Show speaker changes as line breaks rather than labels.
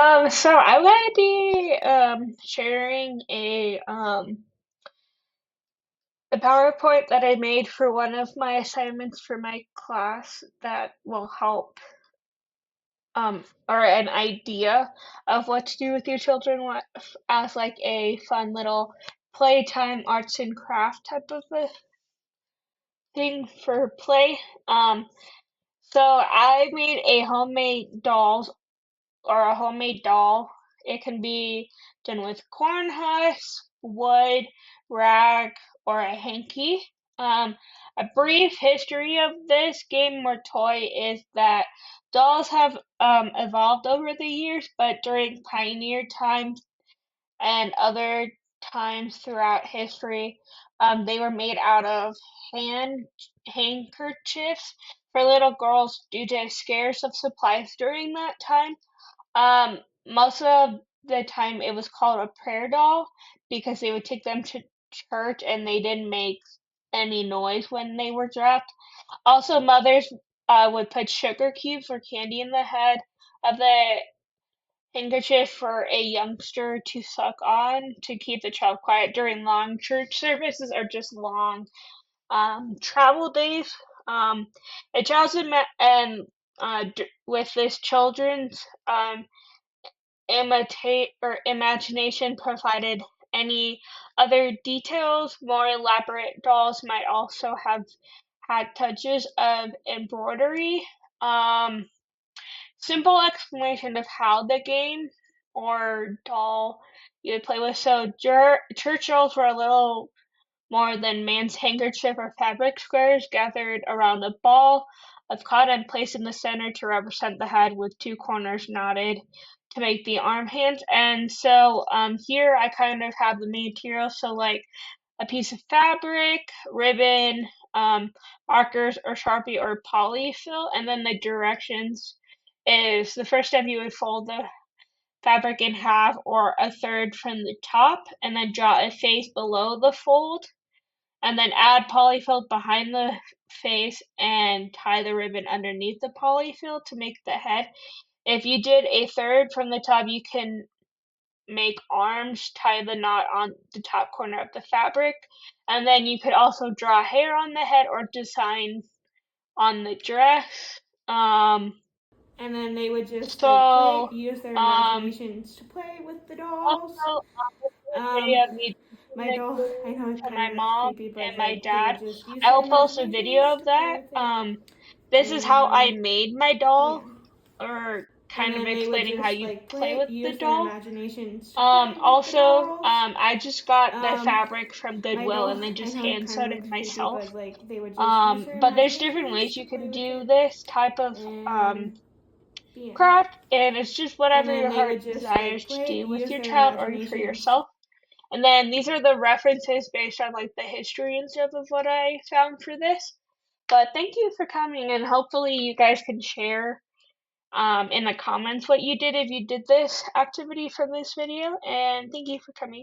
So I'm gonna be sharing a PowerPoint that I made for one of my assignments for my class that will help or an idea of what to do with your children as like a fun little playtime arts and craft type of a thing for play. Um, so I made a homemade dolls or a homemade doll. It can be done with corn husks, wood, rag, or a hanky. Um, a brief history of this game or toy is that dolls have evolved over the years, but during pioneer times and other times throughout history, they were made out of hand handkerchiefs for little girls due to scarce of supplies during that time. Most of the time it was called a prayer doll because they would take them to church and they didn't make any noise when they were dropped. Also, mothers would put sugar cubes or candy in the head of the handkerchief for a youngster to suck on to keep the child quiet during long church services or just long travel days. Um, a child's with this children's imitate or imagination provided any other details. More elaborate dolls might also have had touches of embroidery. Um, Simple explanation of how the game or doll you would play with. So church dolls were a little more than man's handkerchief or fabric squares gathered around a ball of cotton placed in the center to represent the head with two corners knotted to make the arm hands. And so here I kind of have the material, so like a piece of fabric, ribbon, markers or Sharpie or polyfill, and then the directions is the first step you would fold the fabric in half or a third from the top and then draw a face below the fold and then add polyfill behind the face and tie the ribbon underneath the polyfill to make the head. If you did a third from the top, you can make arms, tie the knot on the top corner of the fabric, and then you could also draw hair on the head or design on the dress.
And then they would just like
So,
play, use their
um,
imaginations to play with the dolls.
also, this is a
Um,
video of me teaching
my
the
doll, I know
game
it
to
kind
my
of looks
mom
creepy, but
and my
like they
dad.
would just use
I
their
will post a video
imaginations
of
to play
that.
with it.
This is how I
And
made my
yeah,
doll, or
and
kind of
then they would
explaining how
just
you
like
play
play,
with the
use their
doll.
imaginations to play with the dolls.
I just got the
Um,
fabric from
my
Goodwill
doll,
and then
I
just
know it
hand
kind of
sewed it
looks creepy,
myself.
but like they would just use their
But there's different
imaginations
ways
to
you
play
can
with
do
it.
this type of
And yeah.
craft, and it's just
And
whatever
then
your
they
heart
would just like
desires to
play,
do with
use
your
their
child or for
imaginations.
yourself. And then these are the references based on like the history and stuff of what I found for this. But thank you for coming, and hopefully you guys can share in the comments what you did if you did this activity from this video. And thank you for coming.